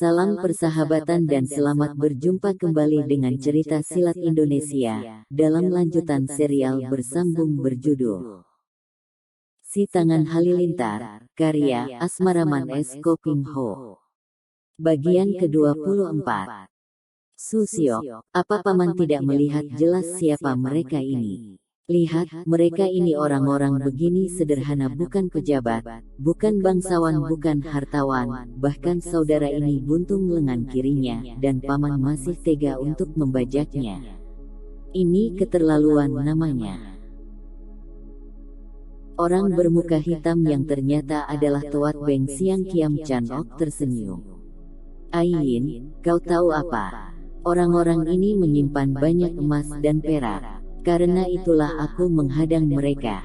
Salam persahabatan dan selamat berjumpa kembali dengan cerita silat Indonesia, dalam lanjutan serial bersambung berjudul Si Tangan Halilintar, karya Asmaraman S. Kopingho. Bagian ke-24. Susyok, apa paman tidak melihat jelas siapa mereka ini? Lihat, mereka ini orang-orang begini sederhana, bukan pejabat, bukan bangsawan, bukan hartawan, bahkan saudara ini buntung lengan kirinya, dan paman masih tega untuk membajaknya. Ini keterlaluan namanya. Orang bermuka hitam yang ternyata adalah Tuat Beng Siang Kiam Chan Ok tersenyum. Aiyin, kau tahu apa? Orang-orang ini menyimpan banyak emas dan perak. Karena itulah aku menghadang mereka.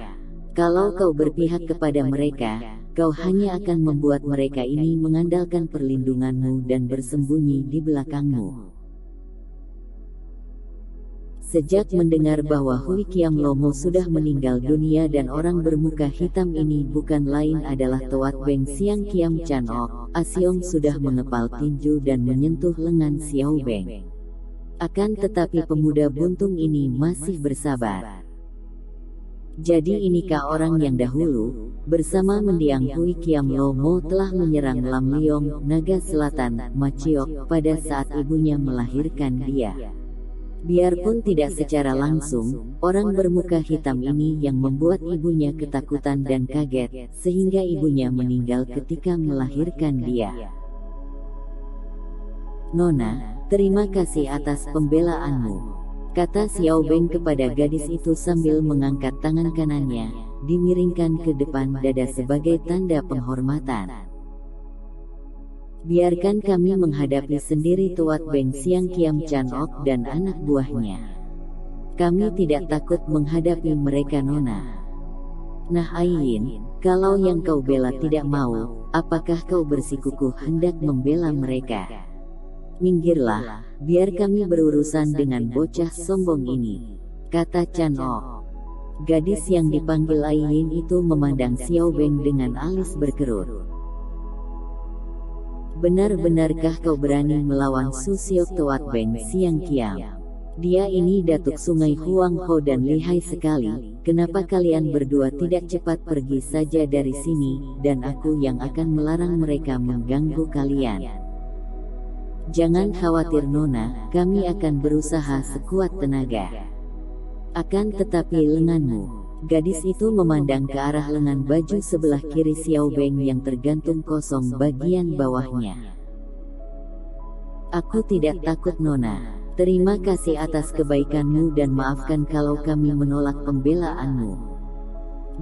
Kalau kau berpihak kepada mereka, kau hanya akan membuat mereka ini mengandalkan perlindunganmu dan bersembunyi di belakangmu. Sejak mendengar bahwa Hui Kiam Lomo sudah meninggal dunia dan orang bermuka hitam ini bukan lain adalah Tuat Beng Siang Kiam Chan Ok, Asyong sudah mengepal tinju dan menyentuh lengan Xiao Beng. Akan tetapi pemuda buntung ini masih bersabar. Jadi inikah orang yang dahulu, bersama mendiang Hui Kiam Lomo telah menyerang Lam Liong, Naga Selatan, Maciok, pada saat ibunya melahirkan dia. Biarpun tidak secara langsung, orang bermuka hitam ini yang membuat ibunya ketakutan dan kaget, sehingga ibunya meninggal ketika melahirkan dia. Nona, terima kasih atas pembelaanmu, kata Xiao Beng kepada gadis itu sambil mengangkat tangan kanannya, dimiringkan ke depan dada sebagai tanda penghormatan. Biarkan kami menghadapi sendiri Tuat Beng Siang Kiam Chan Ok dan anak buahnya. Kami tidak takut menghadapi mereka, Nona. Nah Aiyin, kalau yang kau bela tidak mau, apakah kau bersikukuh hendak membela mereka? Minggirlah, biar kami berurusan dengan bocah sombong ini, kata Chan Ok. Gadis yang dipanggil Aiyin itu memandang Xiao Beng dengan alis berkerut. Benar-benarkah kau berani melawan Susyok Tuat Beng Siang Kiam? Dia ini datuk Sungai Huang Ho dan lihai sekali. Kenapa kalian berdua tidak cepat pergi saja dari sini, dan aku yang akan melarang mereka mengganggu kalian? Jangan khawatir Nona, kami akan berusaha sekuat tenaga. Akan tetapi lenganmu. Gadis itu memandang ke arah lengan baju sebelah kiri Xiao Beng yang tergantung kosong bagian bawahnya. Aku tidak takut Nona. Terima kasih atas kebaikanmu dan maafkan kalau kami menolak pembelaanmu.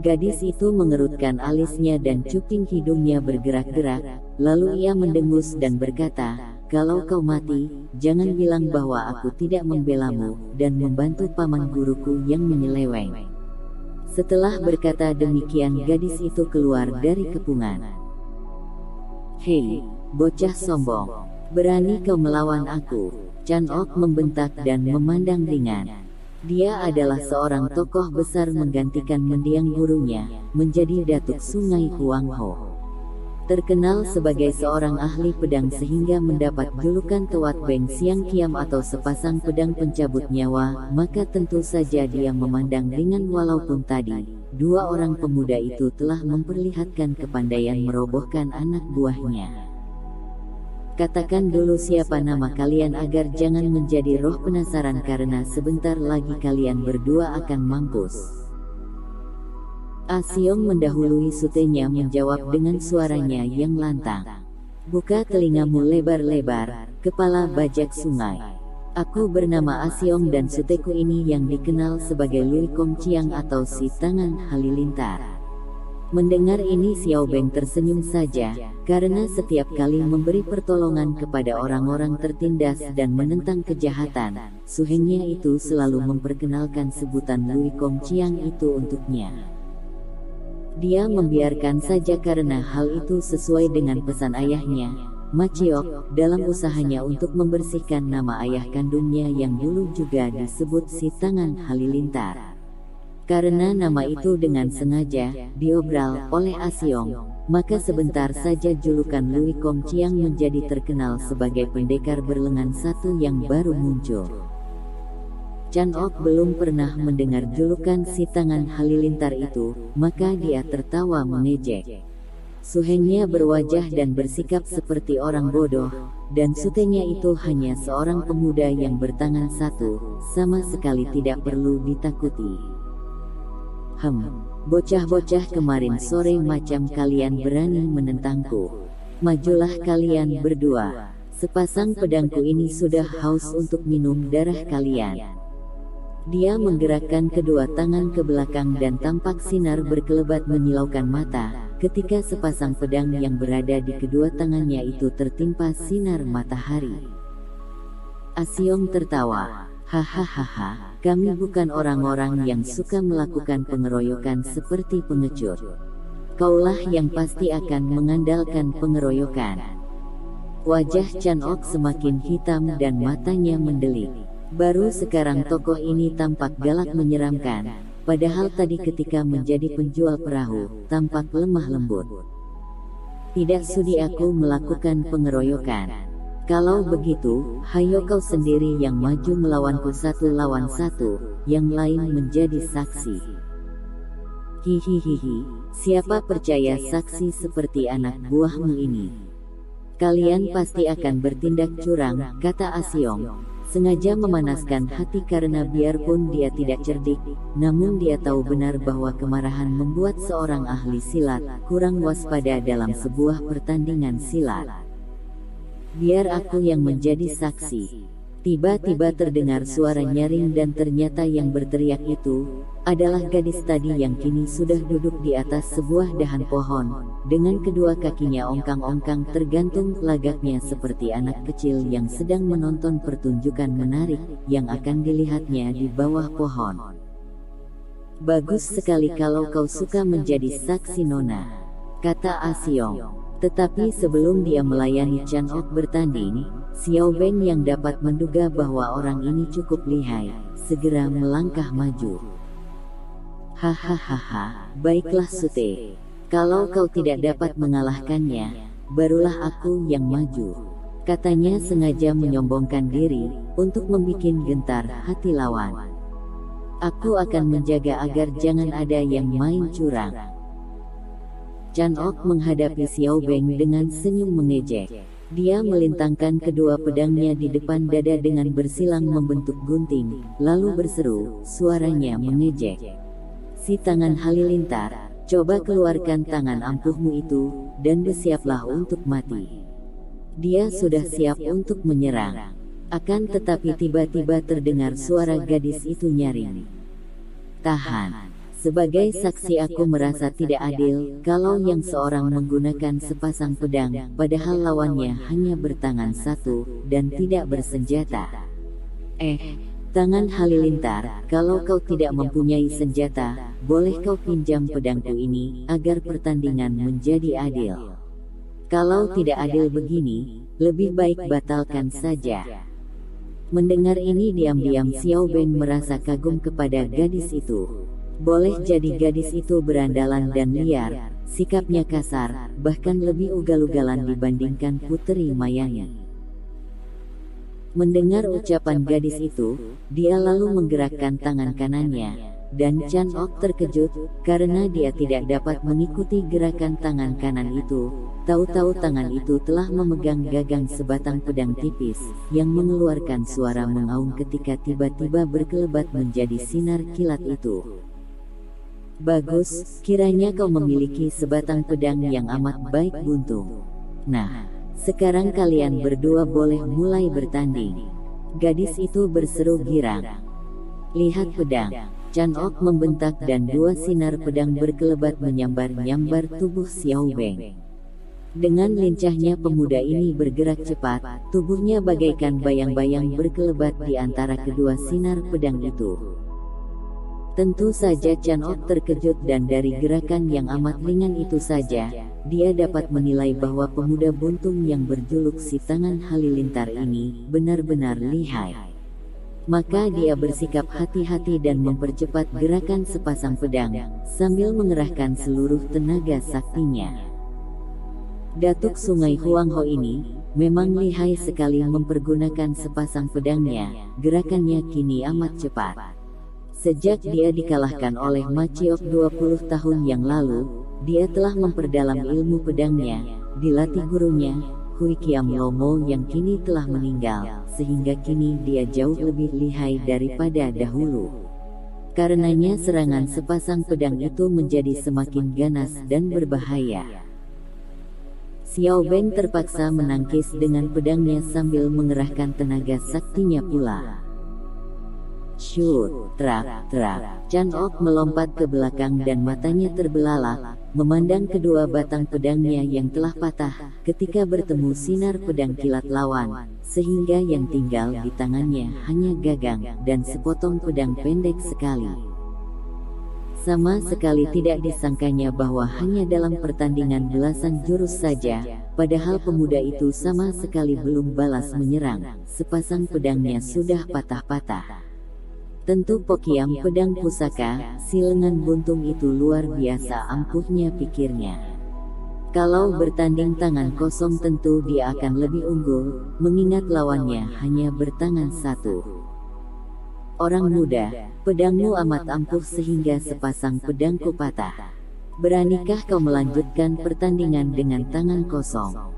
Gadis itu mengerutkan alisnya dan cuping hidungnya bergerak-gerak, lalu ia mendengus dan berkata, kalau kau mati, jangan bilang bahwa aku tidak membelamu, dan membantu paman guruku yang menyeleweng. Setelah berkata demikian gadis itu keluar dari kepungan. Hei, bocah sombong, berani kau melawan aku? Chan Ok membentak dan memandang ringan. Dia adalah seorang tokoh besar menggantikan mendiang gurunya, menjadi datuk Sungai Huang Ho. Terkenal sebagai seorang ahli pedang sehingga mendapat julukan Tuat Beng Siang Kiam atau sepasang pedang pencabut nyawa, maka tentu saja dia memandang ringan walaupun tadi, dua orang pemuda itu telah memperlihatkan kepandaian merobohkan anak buahnya. Katakan dulu siapa nama kalian agar jangan menjadi roh penasaran karena sebentar lagi kalian berdua akan mampus. Asyong mendahului sutenya menjawab dengan suaranya yang lantang. Buka telingamu lebar-lebar, kepala bajak sungai. Aku bernama Asyong dan suteku ini yang dikenal sebagai Lui Kong Chiang atau Si Tangan Halilintar. Mendengar ini Xiao Beng tersenyum saja, karena setiap kali memberi pertolongan kepada orang-orang tertindas dan menentang kejahatan, suhengnya itu selalu memperkenalkan sebutan Lui Kong Chiang itu untuknya. Dia membiarkan saja karena hal itu sesuai dengan pesan ayahnya, Maciok, dalam usahanya untuk membersihkan nama ayah kandungnya yang dulu juga disebut Si Tangan Halilintar. Karena nama itu dengan sengaja diobral oleh Asyong, maka sebentar saja julukan Lui Kong Chiang menjadi terkenal sebagai pendekar berlengan satu yang baru muncul. Chan Ok belum pernah mendengar julukan si tangan halilintar itu, maka dia tertawa mengejek. Suhengnya berwajah dan bersikap seperti orang bodoh, dan Sutenya itu hanya seorang pemuda yang bertangan satu, sama sekali tidak perlu ditakuti. Bocah-bocah kemarin sore macam kalian berani menentangku. Majulah kalian berdua. Sepasang pedangku ini sudah haus untuk minum darah kalian. Dia menggerakkan kedua tangan ke belakang dan tampak sinar berkelebat menyilaukan mata, ketika sepasang pedang yang berada di kedua tangannya itu tertimpa sinar matahari. Asyong tertawa. Hahaha, kami bukan orang-orang yang suka melakukan pengeroyokan seperti pengecut. Kaulah yang pasti akan mengandalkan pengeroyokan. Wajah Chan Ok semakin hitam dan matanya mendelik. Baru sekarang tokoh ini tampak galak menyeramkan, padahal tadi ketika menjadi penjual perahu, tampak lemah lembut. Tidak sudi aku melakukan pengeroyokan. Kalau begitu, hayo kau sendiri yang maju melawanku 1 lawan 1, yang lain menjadi saksi. Hihihihi, siapa percaya saksi seperti anak buahmu ini? Kalian pasti akan bertindak curang, kata Asyong. Sengaja memanaskan hati karena biarpun dia tidak cerdik, namun dia tahu benar bahwa kemarahan membuat seorang ahli silat kurang waspada dalam sebuah pertandingan silat. Biar aku yang menjadi saksi. Tiba-tiba terdengar suara nyaring dan ternyata yang berteriak itu adalah gadis tadi yang kini sudah duduk di atas sebuah dahan pohon, dengan kedua kakinya ongkang-ongkang tergantung lagaknya seperti anak kecil yang sedang menonton pertunjukan menarik yang akan dilihatnya di bawah pohon. Bagus sekali kalau kau suka menjadi saksi Nona, kata Asyong. Tetapi sebelum dia melayani Chan Ok bertanding, Xiao Beng yang dapat menduga bahwa orang ini cukup lihai, segera melangkah maju. Hahaha, baiklah Sute. Kalau kau tidak dapat mengalahkannya, barulah aku yang maju. Katanya sengaja menyombongkan diri, untuk membuat gentar hati lawan. Aku akan menjaga agar jangan ada yang main curang. Chan Ok menghadapi Xiao Beng dengan senyum mengejek. Dia melintangkan kedua pedangnya di depan dada dengan bersilang membentuk gunting, lalu berseru, suaranya mengejek. Si tangan halilintar, coba keluarkan tangan ampuhmu itu, dan bersiaplah untuk mati. Dia sudah siap untuk menyerang. Akan tetapi tiba-tiba terdengar suara gadis itu nyaring. Tahan. Sebagai saksi aku merasa tidak adil kalau yang seorang menggunakan sepasang pedang, padahal lawannya hanya bertangan satu dan tidak bersenjata. Tangan halilintar, kalau kau tidak mempunyai senjata, boleh kau pinjam pedangku ini agar pertandingan menjadi adil. Kalau tidak adil begini, lebih baik batalkan saja. Mendengar ini diam-diam Xiao Beng merasa kagum kepada gadis itu. Boleh jadi gadis itu berandalan dan liar, sikapnya kasar, bahkan lebih ugal-ugalan dibandingkan Puteri Mayani. Mendengar ucapan gadis itu, dia lalu menggerakkan tangan kanannya, dan Chan Ok terkejut, karena dia tidak dapat mengikuti gerakan tangan kanan itu. Tahu-tahu tangan itu telah memegang gagang sebatang pedang tipis, yang mengeluarkan suara mengaum ketika tiba-tiba berkelebat menjadi sinar kilat itu. Bagus, kiranya kau memiliki sebatang pedang yang amat baik Buntung. Nah, sekarang kalian berdua boleh mulai bertanding. Gadis itu berseru girang. Lihat pedang. Chan Ok membentak dan dua sinar pedang berkelebat menyambar-nyambar tubuh Xiao Beng. Dengan lincahnya pemuda ini bergerak cepat, tubuhnya bagaikan bayang-bayang berkelebat di antara kedua sinar pedang itu. Tentu saja Chan Ok terkejut dan dari gerakan yang amat ringan itu saja, dia dapat menilai bahwa pemuda buntung yang berjuluk si tangan halilintar ini benar-benar lihai. Maka dia bersikap hati-hati dan mempercepat gerakan sepasang pedang, sambil mengerahkan seluruh tenaga saktinya. Datuk Sungai Huangho ini memang lihai sekali mempergunakan sepasang pedangnya. Gerakannya kini amat cepat. Sejak dia dikalahkan oleh Ma Ciok 20 tahun yang lalu, dia telah memperdalam ilmu pedangnya, dilatih gurunya, Hui Kiam Lomo yang kini telah meninggal, sehingga kini dia jauh lebih lihai daripada dahulu. Karenanya serangan sepasang pedang itu menjadi semakin ganas dan berbahaya. Xiao Beng terpaksa menangkis dengan pedangnya sambil mengerahkan tenaga saktinya pula. Shoot, trak, trak. Chan Ok melompat ke belakang dan matanya terbelalak, memandang kedua batang pedangnya yang telah patah ketika bertemu sinar pedang kilat lawan, sehingga yang tinggal di tangannya hanya gagang dan sepotong pedang pendek sekali. Sama sekali tidak disangkanya bahwa hanya dalam pertandingan belasan jurus saja, padahal pemuda itu sama sekali belum balas menyerang, sepasang pedangnya sudah patah-patah. Tentu Pokiam pedang pusaka, si lengan buntung itu luar biasa ampuhnya, pikirnya. Kalau bertanding tangan kosong tentu dia akan lebih unggul, mengingat lawannya hanya bertangan satu. Orang muda, pedangmu amat ampuh sehingga sepasang pedangku patah. Beranikah kau melanjutkan pertandingan dengan tangan kosong?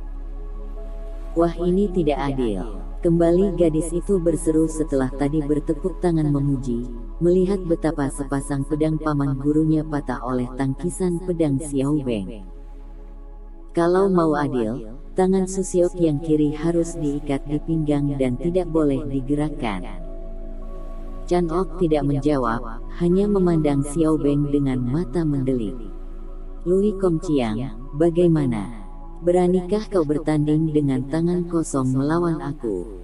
Wah, ini tidak adil. Kembali gadis itu berseru setelah tadi bertepuk tangan memuji, melihat betapa sepasang pedang paman gurunya patah oleh tangkisan pedang Xiao Beng. Kalau mau adil, tangan Susiok yang kiri harus diikat di pinggang dan tidak boleh digerakkan. Chan Ok tidak menjawab, hanya memandang Xiao Beng dengan mata mendelik. Lui Kongqiang, bagaimana? Beranikah kau bertanding dengan tangan kosong melawan aku?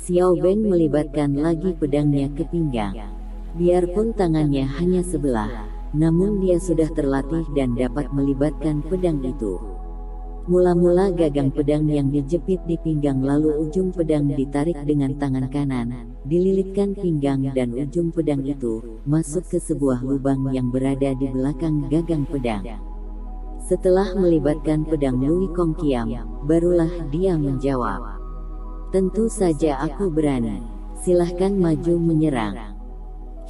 Xiao Beng melibatkan lagi pedangnya ke pinggang. Biarpun tangannya hanya sebelah, namun dia sudah terlatih dan dapat melibatkan pedang itu. Mula-mula gagang pedang yang dijepit di pinggang, lalu ujung pedang ditarik dengan tangan kanan, dililitkan pinggang dan ujung pedang itu masuk ke sebuah lubang yang berada di belakang gagang pedang. Setelah melibatkan pedang Lui Kongqiang, barulah dia menjawab. Tentu saja aku berani. Silahkan maju menyerang.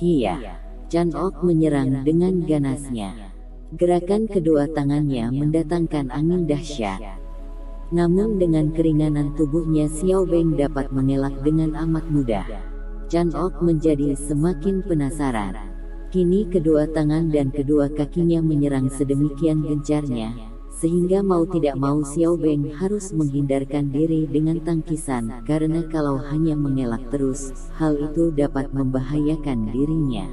Hiya. Chan Ok menyerang dengan ganasnya. Gerakan kedua tangannya mendatangkan angin dahsyat. Namun dengan keringanan tubuhnya Xiao Beng dapat mengelak dengan amat mudah. Chan Ok menjadi semakin penasaran. Kini kedua tangan dan kedua kakinya menyerang sedemikian gencarnya, sehingga mau tidak mau Xiao Beng harus menghindarkan diri dengan tangkisan, karena kalau hanya mengelak terus, hal itu dapat membahayakan dirinya.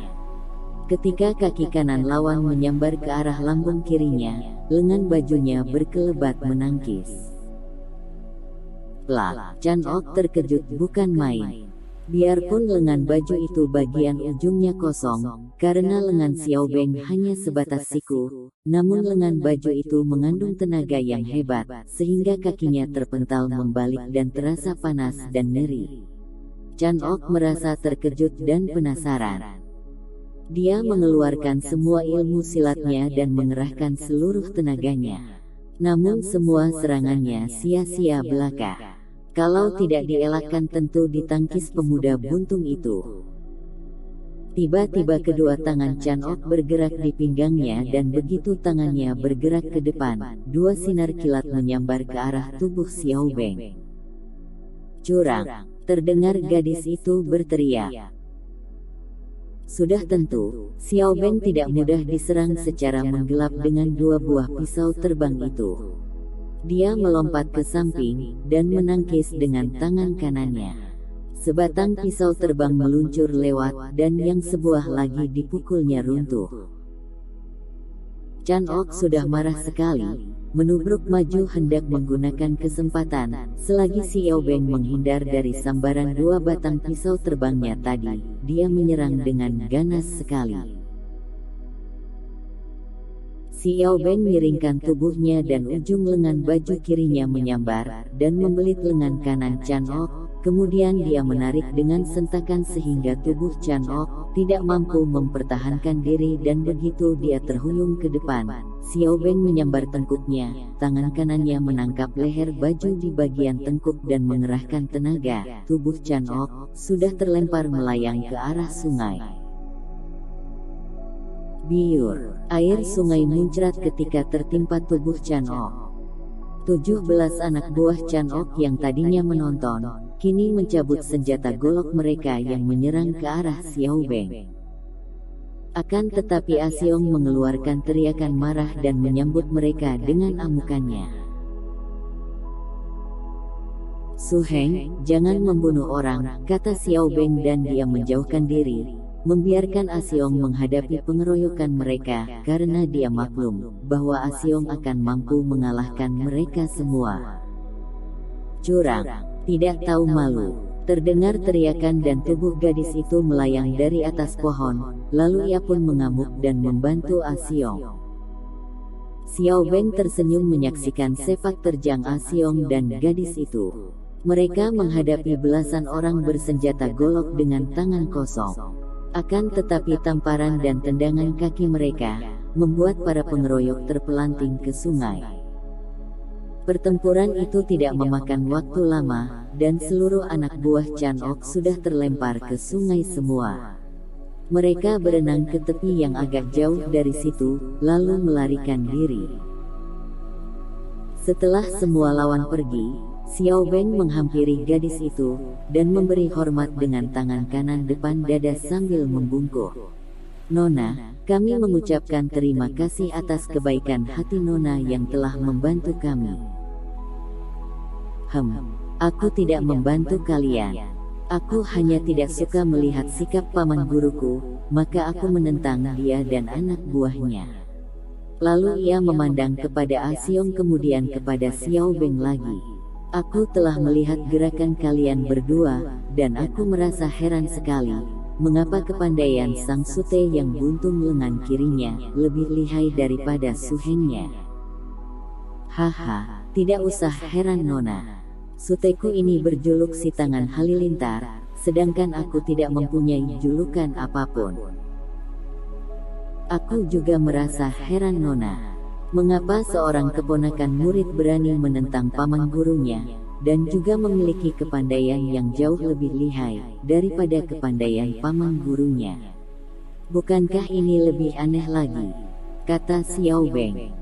Ketika kaki kanan lawan menyambar ke arah lambung kirinya, lengan bajunya berkelebat menangkis. Plak, Chan Ok terkejut bukan main. Biarpun lengan baju itu bagian ujungnya kosong, karena lengan Xiao Beng hanya sebatas siku, namun lengan baju itu mengandung tenaga yang hebat, sehingga kakinya terpental membalik dan terasa panas dan nyeri. Chan Ok merasa terkejut dan penasaran. Dia mengeluarkan semua ilmu silatnya dan mengerahkan seluruh tenaganya. Namun semua serangannya sia-sia belaka. Kalau tidak dielakkan tentu ditangkis pemuda buntung itu. Tiba-tiba kedua tangan Chan Ok bergerak di pinggangnya dan begitu tangannya bergerak ke depan, dua sinar kilat menyambar ke arah tubuh Xiao Beng. Curang, terdengar gadis itu berteriak. Sudah tentu, Xiao Beng tidak mudah diserang secara menggelap dengan dua buah pisau terbang itu. Dia melompat ke samping dan menangkis dengan tangan kanannya. Sebatang pisau terbang meluncur lewat dan yang sebuah lagi dipukulnya runtuh. Chan Ok sudah marah sekali, menubruk maju hendak menggunakan kesempatan. Selagi Xiao Beng menghindar dari sambaran dua batang pisau terbangnya tadi, dia menyerang dengan ganas sekali. Xiao Beng miringkan tubuhnya dan ujung lengan baju kirinya menyambar dan membelit lengan kanan Chan Ok. Kemudian dia menarik dengan sentakan sehingga tubuh Chan Ok tidak mampu mempertahankan diri dan begitu dia terhuyung ke depan. Xiao Beng menyambar tengkuknya, tangan kanannya menangkap leher baju di bagian tengkuk dan mengerahkan tenaga. Tubuh Chan Ok sudah terlempar melayang ke arah sungai. Biur, air sungai muncrat ketika tertimpa tubuh Chan Ok. 17 anak buah Chan Ok yang tadinya menonton, kini mencabut senjata golok mereka yang menyerang ke arah Xiao Beng. Akan tetapi Asiong mengeluarkan teriakan marah dan menyambut mereka dengan amukannya. Su Heng, jangan membunuh orang, kata Xiao Beng dan dia menjauhkan diri, membiarkan Asiong menghadapi pengeroyokan mereka, karena dia maklum bahwa Asiong akan mampu mengalahkan mereka semua. Curang, tidak tahu malu. Terdengar teriakan dan tubuh gadis itu melayang dari atas pohon, lalu ia pun mengamuk dan membantu Asiong. Xiao Beng tersenyum menyaksikan sepak terjang Asiong dan gadis itu. Mereka menghadapi belasan orang bersenjata golok dengan tangan kosong. Akan tetapi tamparan dan tendangan kaki mereka membuat para pengeroyok terpelanting ke sungai. Pertempuran itu tidak memakan waktu lama, dan seluruh anak buah Chan Ok sudah terlempar ke sungai semua. Mereka berenang ke tepi yang agak jauh dari situ, lalu melarikan diri. Setelah semua lawan pergi, Xiao Beng menghampiri gadis itu, dan memberi hormat dengan tangan kanan depan dada sambil membungkuk. Nona, kami mengucapkan terima kasih atas kebaikan hati Nona yang telah membantu kami. Aku tidak membantu kalian. Aku hanya tidak suka melihat sikap paman guruku, maka aku menentang dia dan anak buahnya. Lalu ia memandang kepada Asiong kemudian kepada Xiao Beng lagi. Aku telah melihat gerakan kalian berdua, dan aku merasa heran sekali, mengapa kepandaian Sang Sute yang buntung lengan kirinya lebih lihai daripada Su Hengnya. Haha, tidak usah heran Nona. Suteku ini berjuluk si tangan halilintar, sedangkan aku tidak mempunyai julukan apapun. Aku juga merasa heran Nona. Mengapa seorang keponakan murid berani menentang paman gurunya, dan juga memiliki kepandaian yang jauh lebih lihai daripada kepandaian paman gurunya? Bukankah ini lebih aneh lagi? Kata Xiao Beng.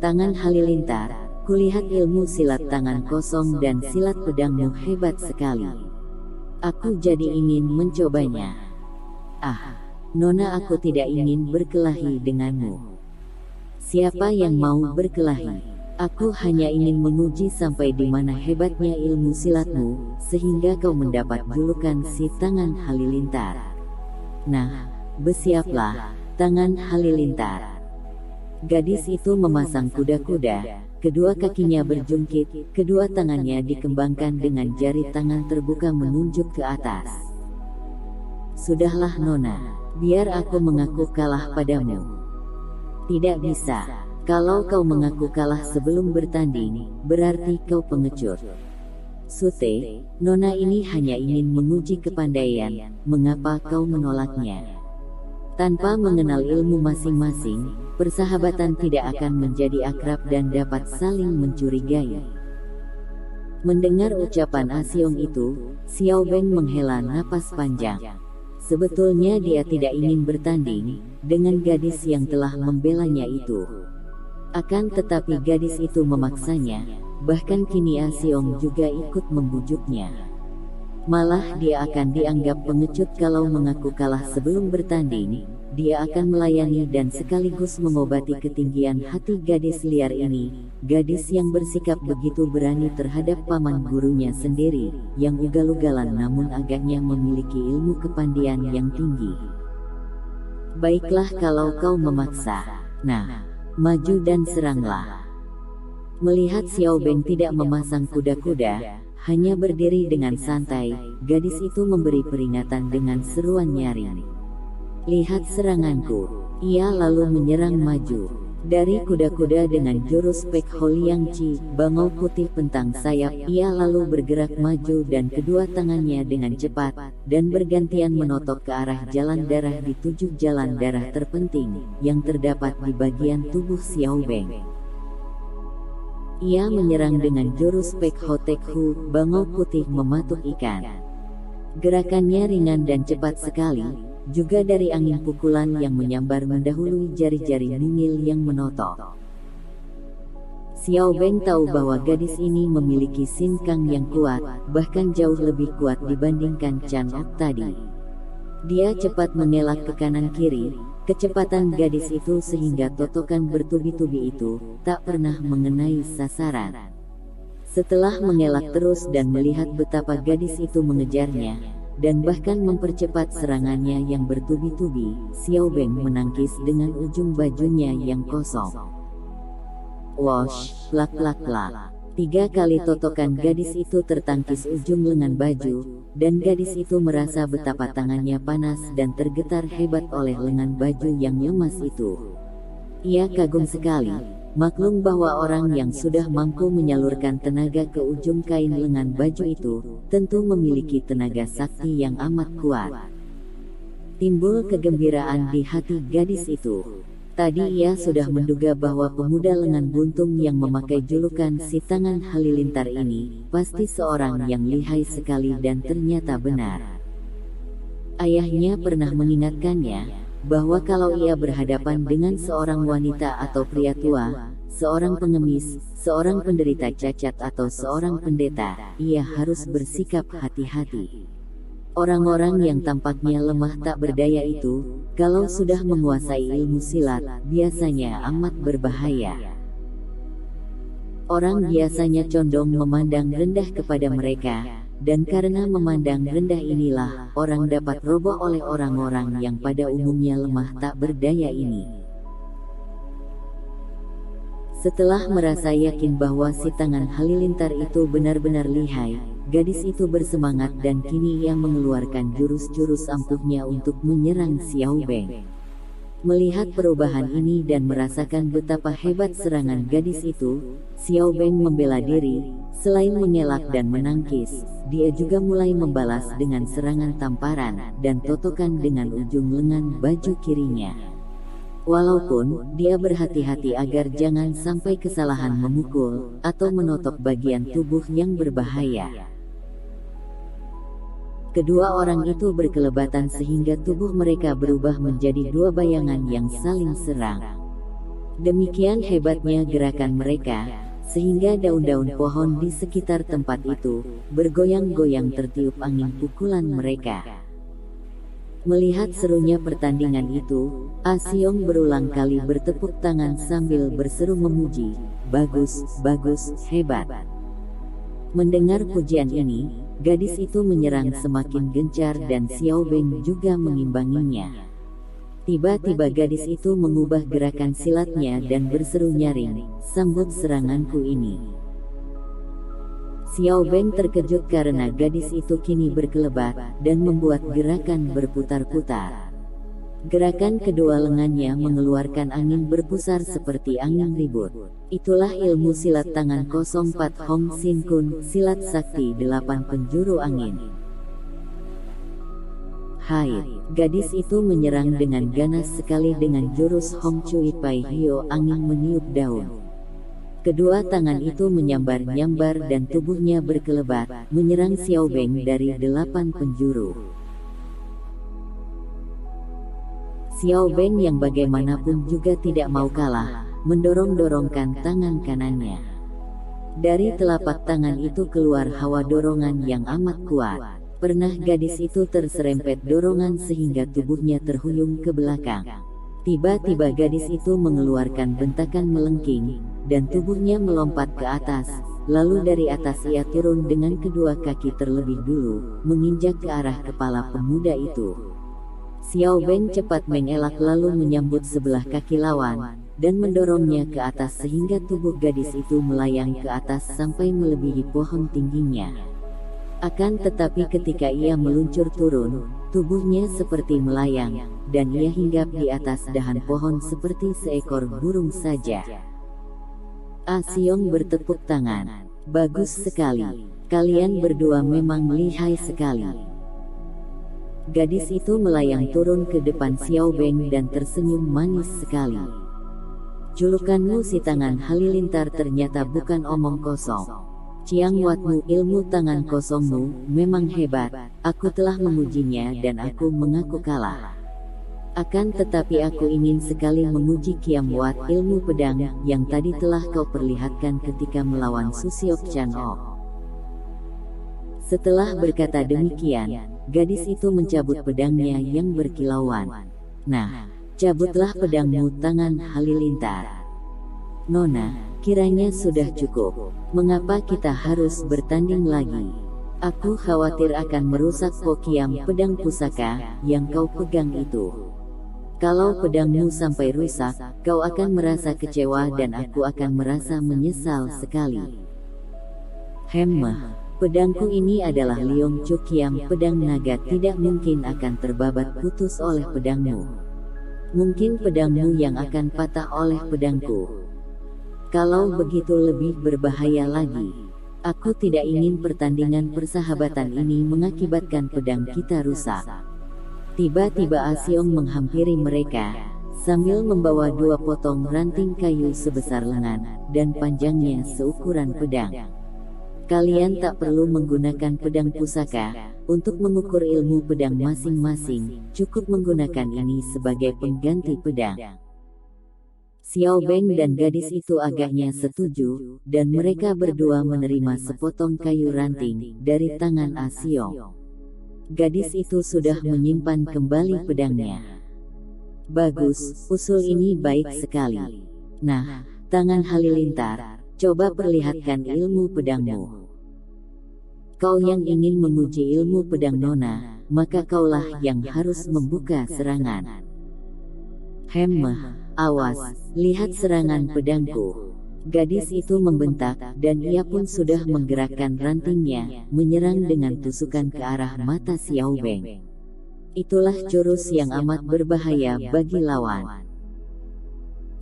Tangan halilintar, kulihat ilmu silat tangan kosong dan silat pedangmu hebat sekali. Aku jadi ingin mencobanya. Ah, Nona, aku tidak ingin berkelahi denganmu. Siapa yang mau berkelahi? Aku hanya ingin menguji sampai di mana hebatnya ilmu silatmu, sehingga kau mendapat julukan si tangan halilintar. Nah, bersiaplah, tangan halilintar. Gadis itu memasang kuda-kuda, kedua kakinya berjungkit, kedua tangannya dikembangkan dengan jari tangan terbuka menunjuk ke atas. Sudahlah Nona, biar aku mengaku kalah padamu. Tidak bisa. Kalau kau mengaku kalah sebelum bertanding, berarti kau pengecut. Sute, Nona ini hanya ingin menguji kepandaian, mengapa kau menolaknya? Tanpa mengenal ilmu masing-masing, persahabatan tidak akan menjadi akrab dan dapat saling mencurigai. Mendengar ucapan Asiong itu, Xiao Beng menghela napas panjang. Sebetulnya dia tidak ingin bertanding dengan gadis yang telah membelanya itu. Akan tetapi gadis itu memaksanya, bahkan kini Asiong juga ikut membujuknya. Malah dia akan dianggap pengecut kalau mengaku kalah sebelum bertanding. Dia akan melayani dan sekaligus mengobati ketinggian hati gadis liar ini, gadis yang bersikap begitu berani terhadap paman gurunya sendiri, yang ugal-ugalan namun agaknya memiliki ilmu kepandian yang tinggi. Baiklah kalau kau memaksa. Nah, maju dan seranglah. Melihat Xiao Beng tidak memasang kuda-kuda, hanya berdiri dengan santai, gadis itu memberi peringatan dengan seruan nyaring. Lihat seranganku. Ia lalu menyerang maju. Dari kuda-kuda dengan jurus Pek Ho Liang Chi, bangau putih pentang sayap, ia lalu bergerak maju dan kedua tangannya dengan cepat dan bergantian menotok ke arah jalan darah di 7 jalan darah terpenting yang terdapat di bagian tubuh Xiao Beng. Ia menyerang dengan jurus Pek Ho Tek Hu, bangau putih mematuk ikan. Gerakannya ringan dan cepat sekali, juga dari angin pukulan yang menyambar mendahului jari-jari mungil yang menotok. Xiao Beng tahu bahwa gadis ini memiliki sinkang yang kuat, bahkan jauh lebih kuat dibandingkan Chan Ok tadi. Dia cepat mengelak ke kanan kiri, kecepatan gadis itu sehingga totokan bertubi-tubi itu tak pernah mengenai sasaran. Setelah mengelak terus dan melihat betapa gadis itu mengejarnya, dan bahkan mempercepat serangannya yang bertubi-tubi, Xiao Beng menangkis dengan ujung bajunya yang kosong. Wosh, plak plak plak. 3 kali totokan gadis itu tertangkis ujung lengan baju, dan gadis itu merasa betapa tangannya panas dan tergetar hebat oleh lengan baju yang lemas itu. Ia kagum sekali, maklum bahwa orang yang sudah mampu menyalurkan tenaga ke ujung kain lengan baju itu, tentu memiliki tenaga sakti yang amat kuat. Timbul kegembiraan di hati gadis itu. Tadi ia sudah menduga bahwa pemuda lengan buntung yang memakai julukan si tangan halilintar ini, pasti seorang yang lihai sekali dan ternyata benar. Ayahnya pernah mengingatkannya, bahwa kalau ia berhadapan dengan seorang wanita atau pria tua, seorang pengemis, seorang penderita cacat atau seorang pendeta, ia harus bersikap hati-hati. Orang-orang yang tampaknya lemah tak berdaya itu, kalau sudah menguasai ilmu silat, biasanya amat berbahaya. Orang biasanya condong memandang rendah kepada mereka, dan karena memandang rendah inilah, orang dapat roboh oleh orang-orang yang pada umumnya lemah tak berdaya ini. Setelah merasa yakin bahwa si tangan halilintar itu benar-benar lihai, gadis itu bersemangat dan kini ia mengeluarkan jurus-jurus ampuhnya untuk menyerang Xiao Beng. Melihat perubahan ini dan merasakan betapa hebat serangan gadis itu, Xiao Beng membela diri. Selain mengelak dan menangkis, dia juga mulai membalas dengan serangan tamparan dan totokan dengan ujung lengan baju kirinya. Walaupun dia berhati-hati agar jangan sampai kesalahan memukul atau menotok bagian tubuh yang berbahaya. Kedua orang itu berkelebatan sehingga tubuh mereka berubah menjadi 2 bayangan yang saling serang. Demikian hebatnya gerakan mereka, sehingga daun-daun pohon di sekitar tempat itu bergoyang-goyang tertiup angin pukulan mereka. Melihat serunya pertandingan itu, Asiong berulang kali bertepuk tangan sambil berseru memuji, "Bagus, bagus, hebat." Mendengar pujian ini, gadis itu menyerang semakin gencar dan Xiao Beng juga mengimbanginya. Tiba-tiba gadis itu mengubah gerakan silatnya dan berseru nyaring, "Sambut seranganku ini." Xiao Beng terkejut karena gadis itu kini berkelebat dan membuat gerakan berputar-putar. Gerakan kedua lengannya mengeluarkan angin berpusar seperti angin ribut. Itulah ilmu silat tangan kosong Pat Hong Sin Kun, silat sakti 8 penjuru angin. Hai, gadis itu menyerang dengan ganas sekali dengan jurus Hong Cui Pai Hio, angin meniup daun. Kedua tangan itu menyambar-nyambar dan tubuhnya berkelebat, menyerang Xiao Beng dari 8 penjuru. Xiao Beng yang bagaimanapun juga tidak mau kalah, mendorong-dorongkan tangan kanannya. Dari telapak tangan itu keluar hawa dorongan yang amat kuat. Pernah gadis itu terserempet dorongan sehingga tubuhnya terhuyung ke belakang. Tiba-tiba gadis itu mengeluarkan bentakan melengking, dan tubuhnya melompat ke atas, lalu dari atas ia turun dengan kedua kaki terlebih dulu, menginjak ke arah kepala pemuda itu. Xiao Beng cepat mengelak lalu menyambut sebelah kaki lawan, dan mendorongnya ke atas sehingga tubuh gadis itu melayang ke atas sampai melebihi pohon tingginya. Akan tetapi ketika ia meluncur turun, tubuhnya seperti melayang, dan ia hinggap di atas dahan pohon seperti seekor burung saja. Asyong bertepuk tangan. Bagus sekali. Kalian berdua memang lihai sekali. Gadis itu melayang turun ke depan Xiao Beng dan tersenyum manis sekali. Julukanmu si tangan halilintar ternyata bukan omong kosong. Ciang Watmu, ilmu tangan kosongmu memang hebat. Aku telah mengujinya dan aku mengaku kalah. Akan tetapi aku ingin sekali menguji Kiam Wat, ilmu pedang yang tadi telah kau perlihatkan ketika melawan Susiok Chan Ok. Setelah berkata demikian, gadis itu mencabut pedangnya yang berkilauan. Nah, cabutlah pedangmu tangan halilintar. Nona, kiranya sudah cukup. Mengapa kita harus bertanding lagi? Aku khawatir akan merusak Pokiam pedang pusaka yang kau pegang itu. Kalau pedangmu sampai rusak, kau akan merasa kecewa dan aku akan merasa menyesal sekali. Hemmah, pedangku ini adalah Leong Chu Kiam, pedang naga tidak mungkin akan terbabat putus oleh pedangmu. Mungkin pedangmu yang akan patah oleh pedangku. Kalau begitu lebih berbahaya lagi. Aku tidak ingin pertandingan persahabatan ini mengakibatkan pedang kita rusak. Tiba-tiba Asyong menghampiri mereka, sambil membawa 2 potong ranting kayu sebesar lengan, dan panjangnya seukuran pedang. Kalian tak perlu menggunakan pedang pusaka, untuk mengukur ilmu pedang masing-masing, cukup menggunakan ini sebagai pengganti pedang. Xiao Beng dan gadis itu agaknya setuju, dan mereka berdua menerima sepotong kayu ranting dari tangan Asyong. Gadis itu sudah menyimpan kembali pedangnya. Bagus, usul ini baik sekali. Nah, tangan halilintar, coba perlihatkan ilmu pedangmu. Kau yang ingin menguji ilmu pedang Nona, maka kaulah yang harus membuka serangan. Hemmah, awas, lihat serangan pedangku. Gadis itu membentak, dan ia pun sudah menggerakkan rantingnya, menyerang dengan tusukan ke arah mata Xiao Beng. Itulah jurus yang amat berbahaya bagi lawan.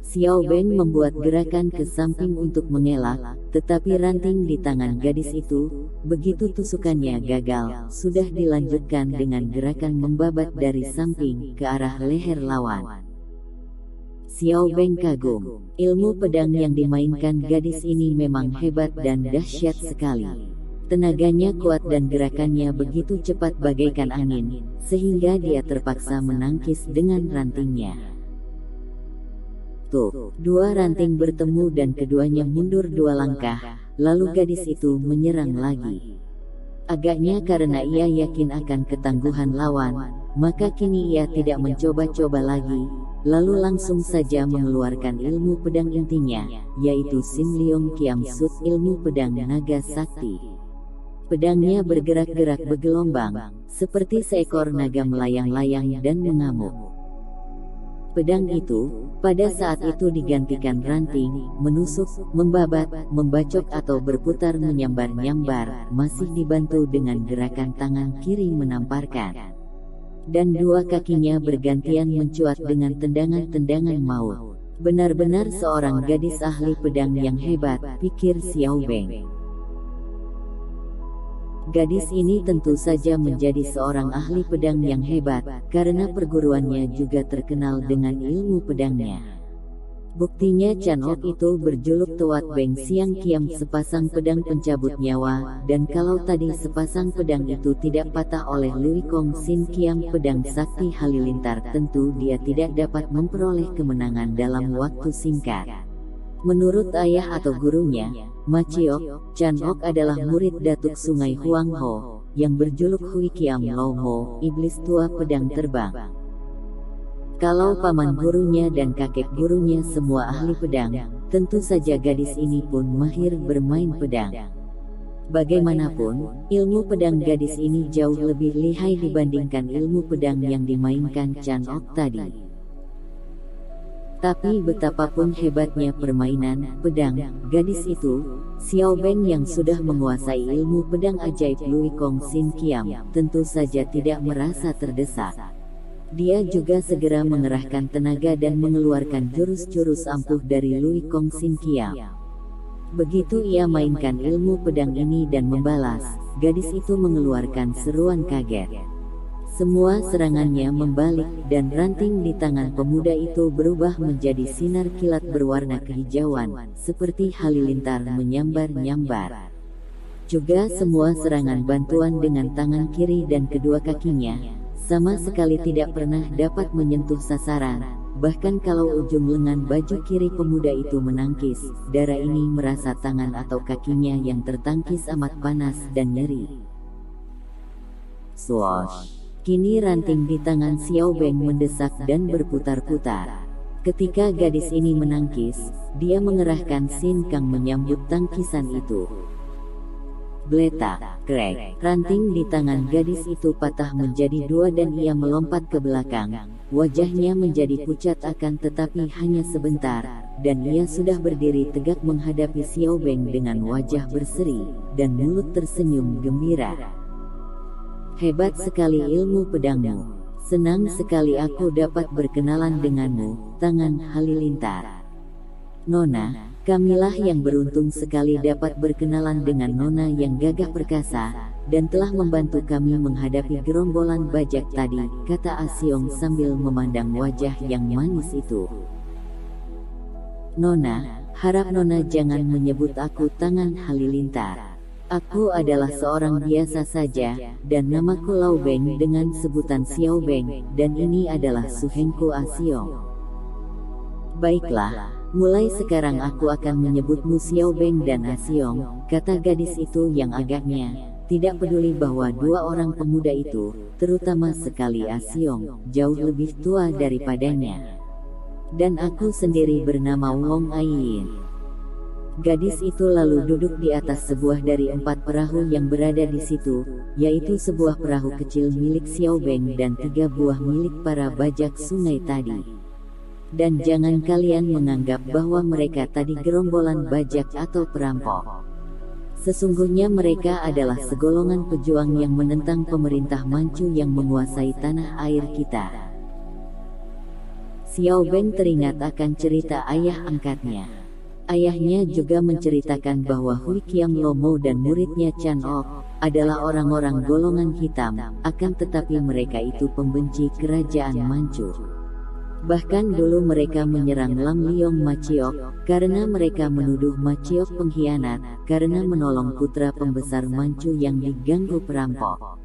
Xiao Beng membuat gerakan ke samping untuk mengelak, tetapi ranting di tangan gadis itu, begitu tusukannya gagal, sudah dilanjutkan dengan gerakan membabat dari samping ke arah leher lawan. Xiao Beng kagum. Ilmu pedang yang dimainkan gadis ini memang hebat dan dahsyat sekali. Tenaganya kuat dan gerakannya begitu cepat bagaikan angin, sehingga dia terpaksa menangkis dengan rantingnya. Tuh, 2 ranting bertemu dan keduanya mundur 2 langkah, lalu gadis itu menyerang lagi. Agaknya karena ia yakin akan ketangguhan lawan, maka kini ia tidak mencoba-coba lagi, lalu langsung saja mengeluarkan ilmu pedang intinya, yaitu Sin Leong Kiam Sut, ilmu pedang naga sakti. Pedangnya bergerak-gerak bergelombang, seperti seekor naga melayang-layang dan mengamuk. Pedang itu, pada saat itu digantikan ranting, menusuk, membabat, membacok atau berputar menyambar-nyambar, masih dibantu dengan gerakan tangan kiri menamparkan. Dan 2 kakinya bergantian mencuat dengan tendangan-tendangan maut. Benar-benar seorang gadis ahli pedang yang hebat, pikir Xiao Beng. Gadis ini tentu saja menjadi seorang ahli pedang yang hebat, karena perguruannya juga terkenal dengan ilmu pedangnya. Buktinya Chan Ok itu berjuluk Tuat Beng Siang Kiam, sepasang pedang pencabut nyawa, dan kalau tadi sepasang pedang itu tidak patah oleh Lui Kong Sin Kiam pedang sakti halilintar, tentu dia tidak dapat memperoleh kemenangan dalam waktu singkat. Menurut ayah atau gurunya, Maciok, Chan Ok adalah murid Datuk Sungai Huang Ho, yang berjuluk Hui Kiam Lo Ho, iblis tua pedang terbang. Kalau paman gurunya dan kakek gurunya semua ahli pedang, tentu saja gadis ini pun mahir bermain pedang. Bagaimanapun, ilmu pedang gadis ini jauh lebih lihai dibandingkan ilmu pedang yang dimainkan Chan Ok tadi. Tapi betapapun hebatnya permainan pedang gadis itu, Xiao Beng yang sudah menguasai ilmu pedang ajaib Lui Kong Sin Kiam, tentu saja tidak merasa terdesak. Dia juga segera mengerahkan tenaga dan mengeluarkan jurus-jurus ampuh dari Lui Kong Sin Kiam. Begitu ia mainkan ilmu pedang ini dan membalas, gadis itu mengeluarkan seruan kaget. Semua serangannya membalik, dan ranting di tangan pemuda itu berubah menjadi sinar kilat berwarna kehijauan, seperti halilintar menyambar-nyambar. Juga semua serangan bantuan dengan tangan kiri dan kedua kakinya, sama sekali tidak pernah dapat menyentuh sasaran. Bahkan kalau ujung lengan baju kiri pemuda itu menangkis, darah ini merasa tangan atau kakinya yang tertangkis amat panas dan nyeri. Swoosh! Kini ranting di tangan Xiao Beng mendesak dan berputar-putar. Ketika gadis ini menangkis, dia mengerahkan Sin Kang menyambut tangkisan itu. Gletak, krek, ranting di tangan gadis itu patah menjadi dua dan ia melompat ke belakang. Wajahnya menjadi pucat tetapi hanya sebentar, dan ia sudah berdiri tegak menghadapi Xiao Beng dengan wajah berseri, dan mulut tersenyum gembira. Hebat sekali ilmu pedangmu. Senang sekali aku dapat berkenalan denganmu, tangan halilintar. Nona, kamilah yang beruntung sekali dapat berkenalan dengan Nona yang gagah perkasa, dan telah membantu kami menghadapi gerombolan bajak tadi, kata Asiong sambil memandang wajah yang manis itu. Nona, harap Nona jangan menyebut aku tangan halilintar. Aku adalah seorang biasa saja, dan namaku Lau Beng dengan sebutan Xiao Beng, dan ini adalah suhengku Asiong. Baiklah, mulai sekarang aku akan menyebutmu Xiao Beng dan Asiong, kata gadis itu yang agaknya tidak peduli bahwa dua orang pemuda itu, terutama sekali Asiong, jauh lebih tua daripadanya. Dan aku sendiri bernama Wong Aiyin. Gadis itu lalu duduk di atas sebuah dari 4 perahu yang berada di situ, yaitu sebuah perahu kecil milik Xiao Beng dan 3 buah milik para bajak sungai tadi. Dan jangan kalian menganggap bahwa mereka tadi gerombolan bajak atau perampok. Sesungguhnya mereka adalah segolongan pejuang yang menentang pemerintah Manchu yang menguasai tanah air kita. Xiao Beng teringat akan cerita ayah angkatnya. Ayahnya juga menceritakan bahwa Hui Kiam Lomo dan muridnya Chan Ok adalah orang-orang golongan hitam, akan tetapi mereka itu pembenci kerajaan Manchu. Bahkan dulu mereka menyerang Lam Liong Maciok, karena mereka menuduh Maciok pengkhianat, karena menolong putra pembesar Manchu yang diganggu perampok.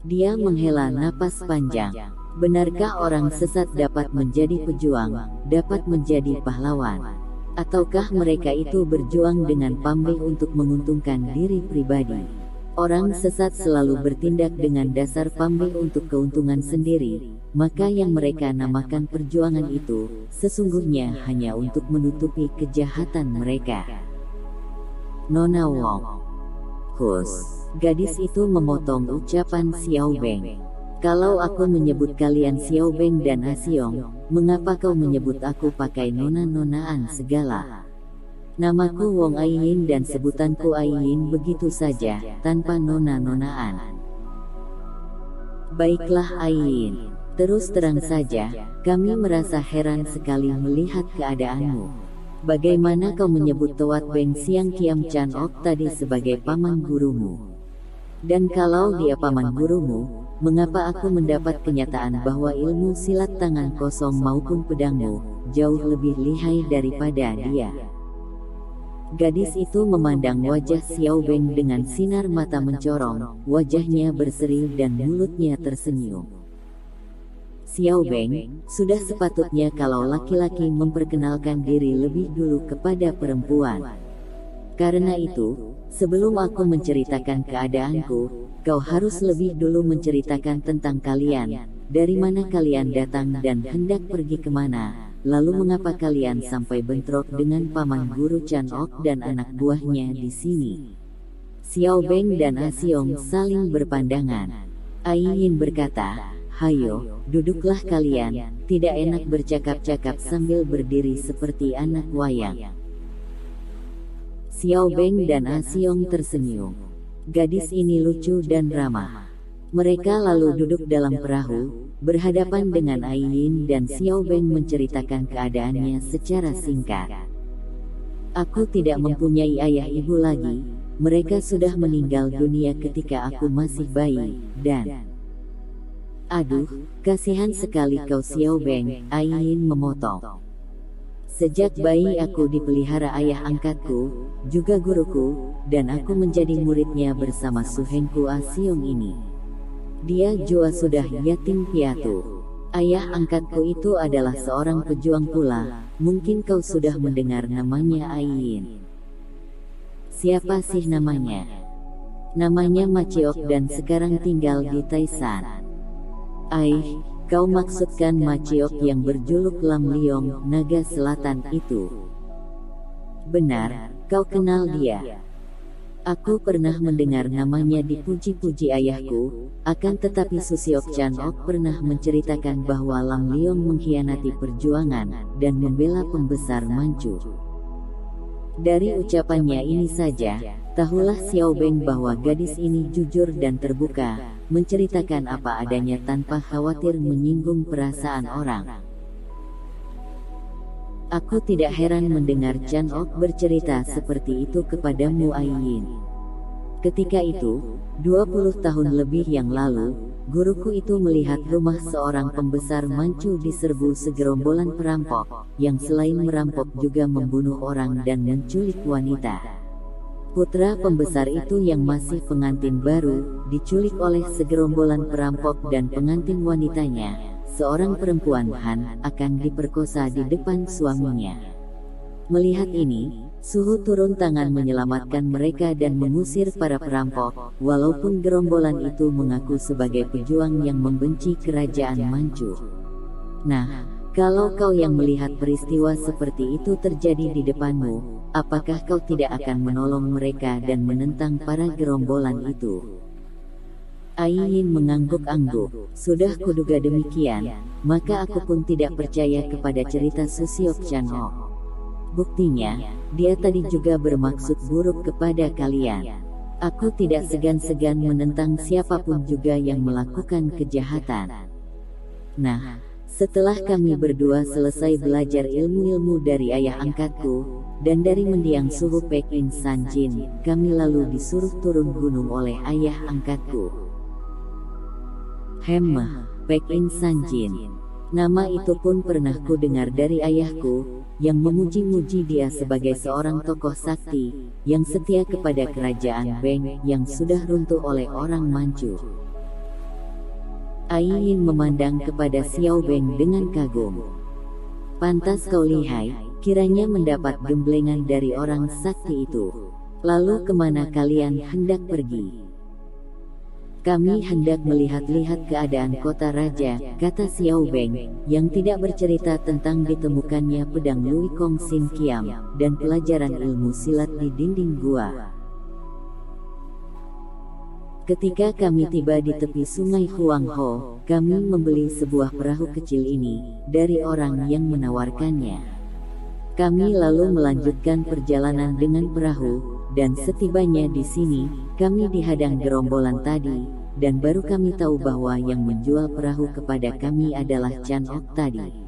Dia menghela napas panjang. Benarkah orang sesat dapat menjadi pejuang, dapat menjadi pahlawan? Ataukah mereka itu berjuang dengan pamrih untuk menguntungkan diri pribadi? Orang sesat selalu bertindak dengan dasar pamrih untuk keuntungan sendiri, maka yang mereka namakan perjuangan itu, sesungguhnya hanya untuk menutupi kejahatan mereka. Nona Wong. Hus, gadis itu memotong ucapan Xiao Beng. Kalau aku menyebut kalian Xiao Beng dan Asiong, mengapa kau menyebut aku pakai nona-nonaan segala? Namaku Wong Aiyin dan sebutanku Aiyin begitu saja, tanpa nona-nonaan. Baiklah Aiyin, terus terang saja, kami merasa heran sekali melihat keadaanmu. Bagaimana kau menyebut Tuat Beng Siang Kiam Chan Ok tadi sebagai paman gurumu? Dan kalau dia paman gurumu, mengapa aku mendapat kenyataan bahwa ilmu silat tangan kosong maupun pedangmu jauh lebih lihai daripada dia? Gadis itu memandang wajah Xiao Beng dengan sinar mata mencorong, wajahnya berseri dan mulutnya tersenyum. Xiao Beng, sudah sepatutnya kalau laki-laki memperkenalkan diri lebih dulu kepada perempuan. Karena itu, sebelum aku menceritakan keadaanku, kau harus lebih dulu menceritakan tentang kalian, dari mana kalian datang dan hendak pergi kemana, lalu mengapa kalian sampai bentrok dengan paman guru Chan Ok dan anak buahnya di sini. Xiao Beng dan Asiong saling berpandangan. Aiyin berkata, Hayo, duduklah kalian, tidak enak bercakap-cakap sambil berdiri seperti anak wayang. Xiao Beng dan Ah Siong tersenyum. Gadis ini lucu dan ramah. Mereka lalu duduk dalam perahu, berhadapan dengan Ai Yin dan Xiao Beng menceritakan keadaannya secara singkat. Aku tidak mempunyai ayah ibu lagi, mereka sudah meninggal dunia ketika aku masih bayi, dan... Aduh, kasihan sekali kau Xiao Beng, Ai Yin memotong. Sejak bayi aku dipelihara ayah angkatku, juga guruku, dan aku menjadi muridnya bersama suhengku Ah Siong ini. Dia juga sudah yatim piatu. Ayah angkatku itu adalah seorang pejuang pula, mungkin kau sudah mendengar namanya Ai Yin. Siapa sih namanya? Namanya Ma Ciok dan sekarang tinggal di Taisan. Kau maksudkan Ma Ciok yang berjuluk Lam Liong, naga selatan itu? Benar, kau kenal dia. Aku pernah mendengar namanya dipuji-puji ayahku, akan tetapi Susiok Chan Ok pernah menceritakan bahwa Lam Liong mengkhianati perjuangan, dan membela pembesar Manchu. Dari ucapannya ini saja, tahulah Xiao Beng bahwa gadis ini jujur dan terbuka, menceritakan apa adanya tanpa khawatir menyinggung perasaan orang. Aku tidak heran mendengar Chan Ok bercerita seperti itu kepadamu Ai Yin. Ketika itu, 20 tahun lebih yang lalu, guruku itu melihat rumah seorang pembesar Manchu diserbu segerombolan perampok, yang selain merampok juga membunuh orang dan menculik wanita. Putra pembesar itu yang masih pengantin baru, diculik oleh segerombolan perampok dan pengantin wanitanya, seorang perempuan Han, akan diperkosa di depan suaminya. Melihat ini, Suhu turun tangan menyelamatkan mereka dan mengusir para perampok, walaupun gerombolan itu mengaku sebagai pejuang yang membenci kerajaan Manchu. Nah, kalau kau yang melihat peristiwa seperti itu terjadi di depanmu, apakah kau tidak akan menolong mereka dan menentang para gerombolan itu? Ai Yin mengangguk-angguk. Sudah kuduga demikian, maka aku pun tidak percaya kepada cerita Susiok Chan Ok. Buktinya, dia tadi juga bermaksud buruk kepada kalian. Aku tidak segan-segan menentang siapapun juga yang melakukan kejahatan. Nah, setelah kami berdua selesai belajar ilmu-ilmu dari ayah angkatku, dan dari mendiang Suhu Pekin Sanjin, kami lalu disuruh turun gunung oleh ayah angkatku. Pekin Sanjin. Nama itu pun pernah ku dengar dari ayahku, yang memuji-muji dia sebagai seorang tokoh sakti, yang setia kepada kerajaan Beng, yang sudah runtuh oleh orang Manchu. Ai Yin memandang kepada Xiao Beng dengan kagum. Pantas kau lihai, kiranya mendapat gemblengan dari orang sakti itu. Lalu kemana kalian hendak pergi? Kami hendak melihat-lihat keadaan kota raja, kata Xiao Beng, yang tidak bercerita tentang ditemukannya pedang Lui Kong Sin Kiam, dan pelajaran ilmu silat di dinding gua. Ketika kami tiba di tepi sungai Huangho, kami membeli sebuah perahu kecil ini, dari orang yang menawarkannya. Kami lalu melanjutkan perjalanan dengan perahu, dan setibanya di sini, kami dihadang gerombolan tadi, dan baru kami tahu bahwa yang menjual perahu kepada kami adalah Chan Ok tadi.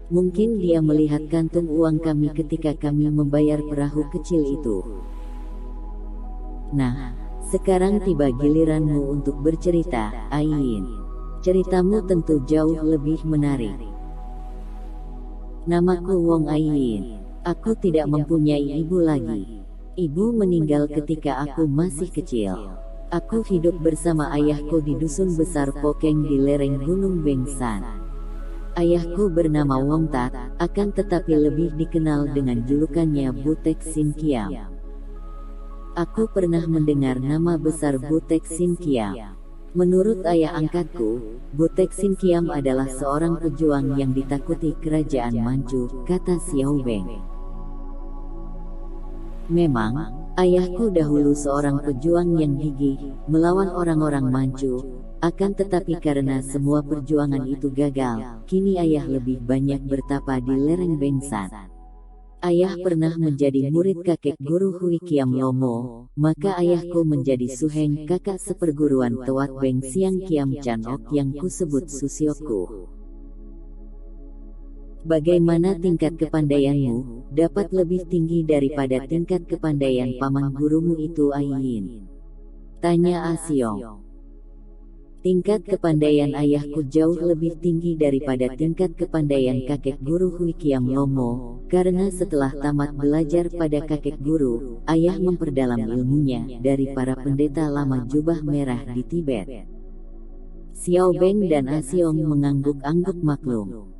Mungkin dia melihat kantung uang kami ketika kami membayar perahu kecil itu. Nah, sekarang tiba giliranmu untuk bercerita, Ai Yin. Ceritamu tentu jauh lebih menarik. Namaku Wong Ai Yin. Aku tidak mempunyai ibu lagi. Ibu meninggal ketika aku masih kecil. Aku hidup bersama ayahku di dusun besar Pokeng di lereng Gunung Bengsan. Ayahku bernama Wong Tat, akan tetapi lebih dikenal dengan julukannya Butek Sin Kiam. Aku pernah mendengar nama besar Butek Sin Kiam. Menurut ayah angkatku, Butek Sin Kiam adalah seorang pejuang yang ditakuti kerajaan Manchu, kata Xiao Beng. Memang, ayahku dahulu seorang pejuang yang gigih, melawan orang-orang Manchu, Akan tetapi karena semua perjuangan itu gagal, kini ayah lebih banyak bertapa di lereng Bengsan. Ayah pernah menjadi murid kakek guru Hui Kiam Lomo, maka ayahku menjadi Suheng, kakak seperguruan Tewat Beng Siang Kiam Chan Ok yang kusebut Susiokku. Bagaimana tingkat kepandaianmu? Dapat lebih tinggi daripada tingkat kepandaian paman gurumu itu, Aiyin? Tanya Asiong. Tingkat kepandaian ayahku jauh lebih tinggi daripada tingkat kepandaian kakek guru Hui Kiam Lomo, karena setelah tamat belajar pada kakek guru, ayah memperdalam ilmunya dari para pendeta lama jubah merah di Tibet. Xiao Beng dan Asiong mengangguk-angguk maklum.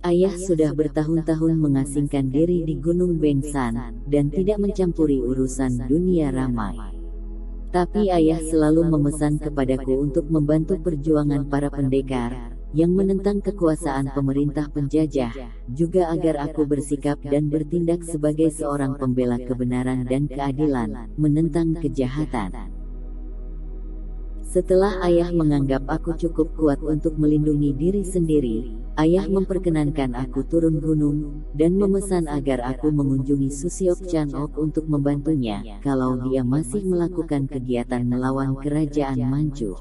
Ayah sudah bertahun-tahun mengasingkan diri di Gunung Bengsan, dan tidak mencampuri urusan dunia ramai. Tapi ayah selalu memesan kepadaku untuk membantu perjuangan para pendekar, yang menentang kekuasaan pemerintah penjajah, juga agar aku bersikap dan bertindak sebagai seorang pembela kebenaran dan keadilan, menentang kejahatan. Setelah ayah menganggap aku cukup kuat untuk melindungi diri sendiri, ayah memperkenankan aku turun gunung, dan memesan agar aku mengunjungi Susiok Chan Ok untuk membantunya, kalau dia masih melakukan kegiatan melawan kerajaan Manchu.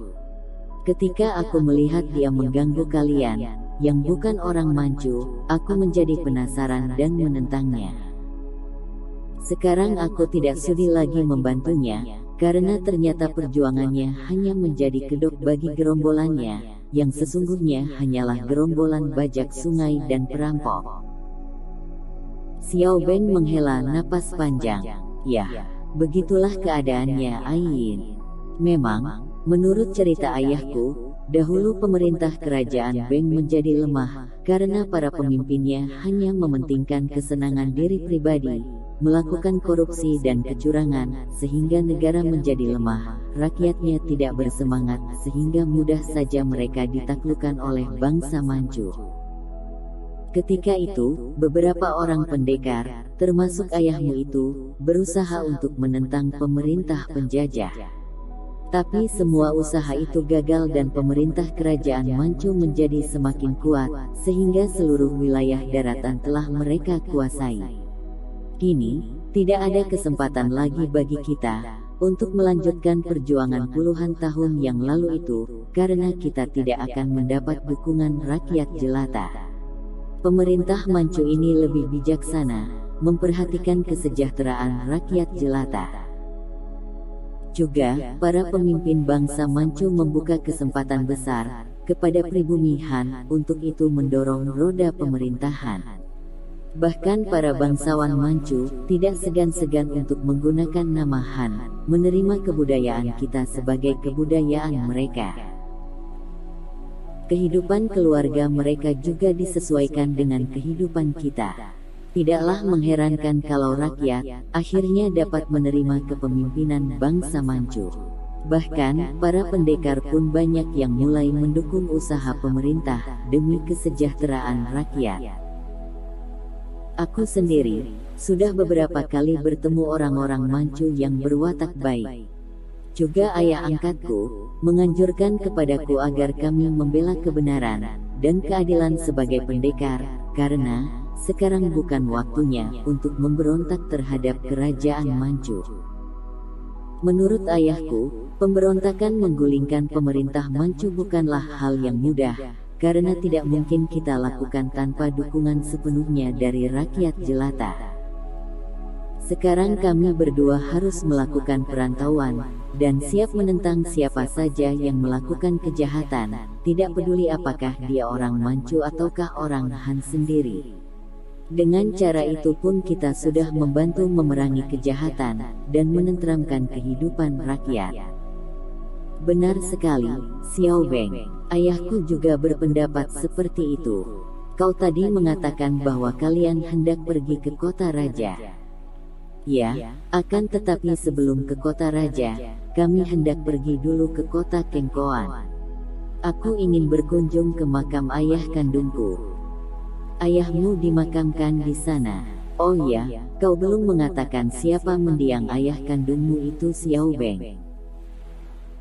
Ketika aku melihat dia mengganggu kalian, yang bukan orang Manchu, aku menjadi penasaran dan menentangnya. Sekarang aku tidak sudi lagi membantunya, karena ternyata perjuangannya hanya menjadi kedok bagi gerombolannya, yang sesungguhnya hanyalah gerombolan bajak sungai dan perampok. Xiao Beng menghela napas panjang. Ya, begitulah keadaannya, Aiyin. Memang, menurut cerita ayahku, dahulu pemerintah kerajaan Beng menjadi lemah, karena para pemimpinnya hanya mementingkan kesenangan diri pribadi, melakukan korupsi dan kecurangan, sehingga negara menjadi lemah, rakyatnya tidak bersemangat, sehingga mudah saja mereka ditaklukkan oleh bangsa Manchu. Ketika itu, beberapa orang pendekar, termasuk ayahmu itu, berusaha untuk menentang pemerintah penjajah. Tapi semua usaha itu gagal dan pemerintah kerajaan Manchu menjadi semakin kuat, sehingga seluruh wilayah daratan telah mereka kuasai. Kini, tidak ada kesempatan lagi bagi kita untuk melanjutkan perjuangan puluhan tahun yang lalu itu, karena kita tidak akan mendapat dukungan rakyat jelata. Pemerintah Manchu ini lebih bijaksana, memperhatikan kesejahteraan rakyat jelata. Juga, para pemimpin bangsa Manchu membuka kesempatan besar kepada pribumi Han untuk itu mendorong roda pemerintahan. Bahkan para bangsawan Manchu tidak segan-segan untuk menggunakan nama Han, menerima kebudayaan kita sebagai kebudayaan mereka. Kehidupan keluarga mereka juga disesuaikan dengan kehidupan kita. Tidaklah mengherankan kalau rakyat akhirnya dapat menerima kepemimpinan bangsa Manchu. Bahkan, para pendekar pun banyak yang mulai mendukung usaha pemerintah demi kesejahteraan rakyat. Aku sendiri sudah beberapa kali bertemu orang-orang Manchu yang berwatak baik. Juga ayah angkatku menganjurkan kepadaku agar kami membela kebenaran dan keadilan sebagai pendekar, karena sekarang bukan waktunya untuk memberontak terhadap kerajaan Manchu. Menurut ayahku, pemberontakan menggulingkan pemerintah Manchu bukanlah hal yang mudah, karena tidak mungkin kita lakukan tanpa dukungan sepenuhnya dari rakyat jelata. Sekarang kami berdua harus melakukan perantauan, dan siap menentang siapa saja yang melakukan kejahatan, tidak peduli apakah dia orang Manchu ataukah orang Han sendiri. Dengan cara itu pun kita sudah membantu memerangi kejahatan, dan menenteramkan kehidupan rakyat. Benar sekali, Xiao Beng. Ayahku juga berpendapat seperti itu. Kau tadi mengatakan bahwa kalian hendak pergi ke kota raja. Ya, akan tetapi sebelum ke kota raja, kami hendak pergi dulu ke kota Kengkoan. Aku ingin berkunjung ke makam ayah kandungku. Ayahmu dimakamkan di sana. Oh ya, kau belum mengatakan siapa mendiang ayah kandungmu itu, Xiao Beng.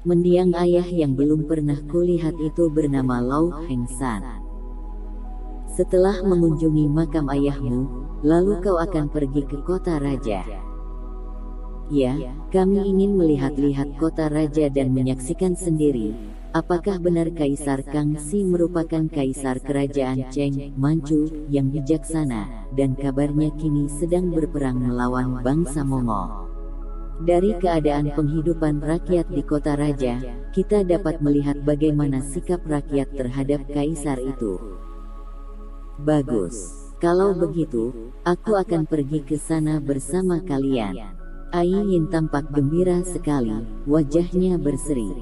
Mendiang ayah yang belum pernah kulihat itu bernama Lau Heng San. Setelah mengunjungi makam ayahmu, lalu kau akan pergi ke kota raja. Ya, kami ingin melihat-lihat kota raja dan menyaksikan sendiri, apakah benar Kaisar Kangxi merupakan kaisar kerajaan Cheng, Manchu, yang bijaksana, dan kabarnya kini sedang berperang melawan bangsa Mongol. Dari keadaan penghidupan rakyat di kota raja, kita dapat melihat bagaimana sikap rakyat terhadap kaisar itu. Bagus. Kalau begitu, aku akan pergi ke sana bersama kalian. Ai Yin tampak gembira sekali, wajahnya berseri.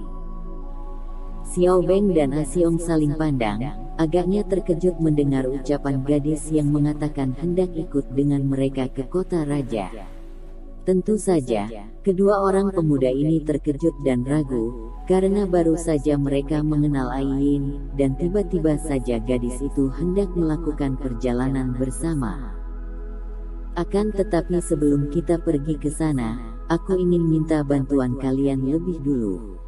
Xiao Beng dan Asiong saling pandang, agaknya terkejut mendengar ucapan gadis yang mengatakan hendak ikut dengan mereka ke kota raja. Tentu saja, kedua orang pemuda ini terkejut dan ragu, karena baru saja mereka mengenal Ai Yin, dan tiba-tiba saja gadis itu hendak melakukan perjalanan bersama. Akan tetapi sebelum kita pergi ke sana, aku ingin minta bantuan kalian lebih dulu.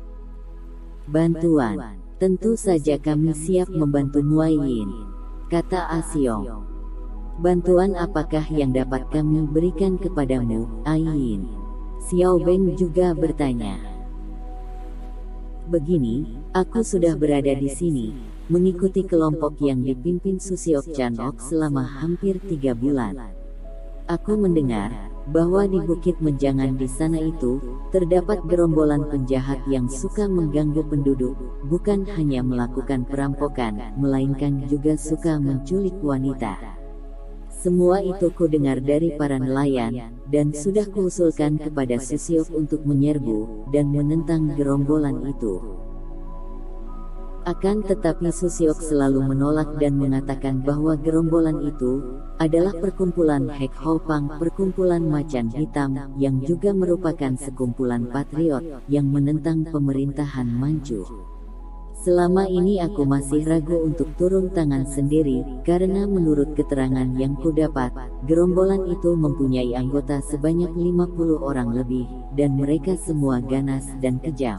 Bantuan? Tentu saja kami siap membantumu Ai Yin, kata Asiong. Bantuan apakah yang dapat kami berikan kepadamu, Ai Yin? Xiao Beng juga bertanya. Begini, aku sudah berada di sini, mengikuti kelompok yang dipimpin Susiok Chanok selama hampir 3 bulan. Aku mendengar bahwa di Bukit Menjangan di sana itu terdapat gerombolan penjahat yang suka mengganggu penduduk, bukan hanya melakukan perampokan, melainkan juga suka menculik wanita. Semua itu ku dengar dari para nelayan, dan sudah kuusulkan kepada Susiok untuk menyerbu dan menentang gerombolan itu. Akan tetapi Susiok selalu menolak dan mengatakan bahwa gerombolan itu adalah perkumpulan Hek Ho Pang, perkumpulan macan hitam, yang juga merupakan sekumpulan patriot yang menentang pemerintahan Manchu. Selama ini aku masih ragu untuk turun tangan sendiri, karena menurut keterangan yang kudapat, gerombolan itu mempunyai anggota sebanyak 50 orang lebih, dan mereka semua ganas dan kejam.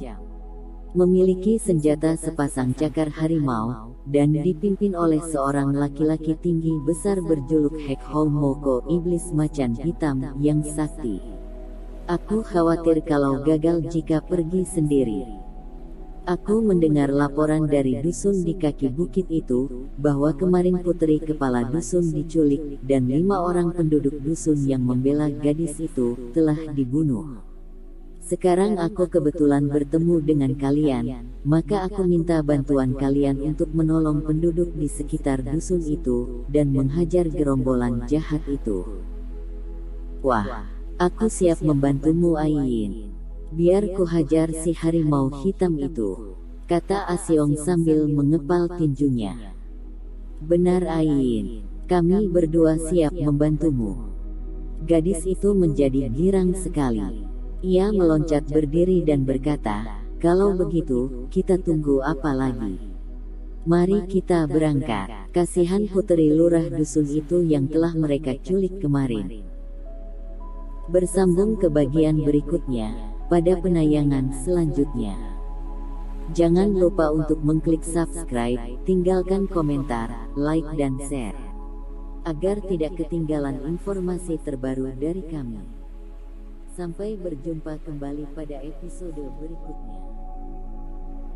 Memiliki senjata sepasang cakar harimau, dan dipimpin oleh seorang laki-laki tinggi besar berjuluk Hek Ho Moko, iblis macan hitam yang sakti. Aku khawatir kalau gagal jika pergi sendiri. Aku mendengar laporan dari dusun di kaki bukit itu, bahwa kemarin putri kepala dusun diculik, dan 5 orang penduduk dusun yang membela gadis itu telah dibunuh. Sekarang aku kebetulan bertemu dengan kalian, maka aku minta bantuan kalian untuk menolong penduduk di sekitar dusun itu, dan menghajar gerombolan jahat itu. Wah, aku siap membantumu Ai Yin. Biar ku hajar si harimau hitam itu, kata Asiong sambil mengepal tinjunya. Benar Ai Yin, kami berdua siap membantumu. Gadis itu menjadi girang sekali. Ia meloncat berdiri dan berkata, kalau begitu, kita tunggu apa lagi? Mari kita berangkat. Kasihan putri lurah dusun itu yang telah mereka culik kemarin. Bersambung ke bagian berikutnya, pada penayangan selanjutnya. Jangan lupa untuk mengklik subscribe, tinggalkan komentar, like dan share, agar tidak ketinggalan informasi terbaru dari kami. Sampai berjumpa kembali pada episode berikutnya.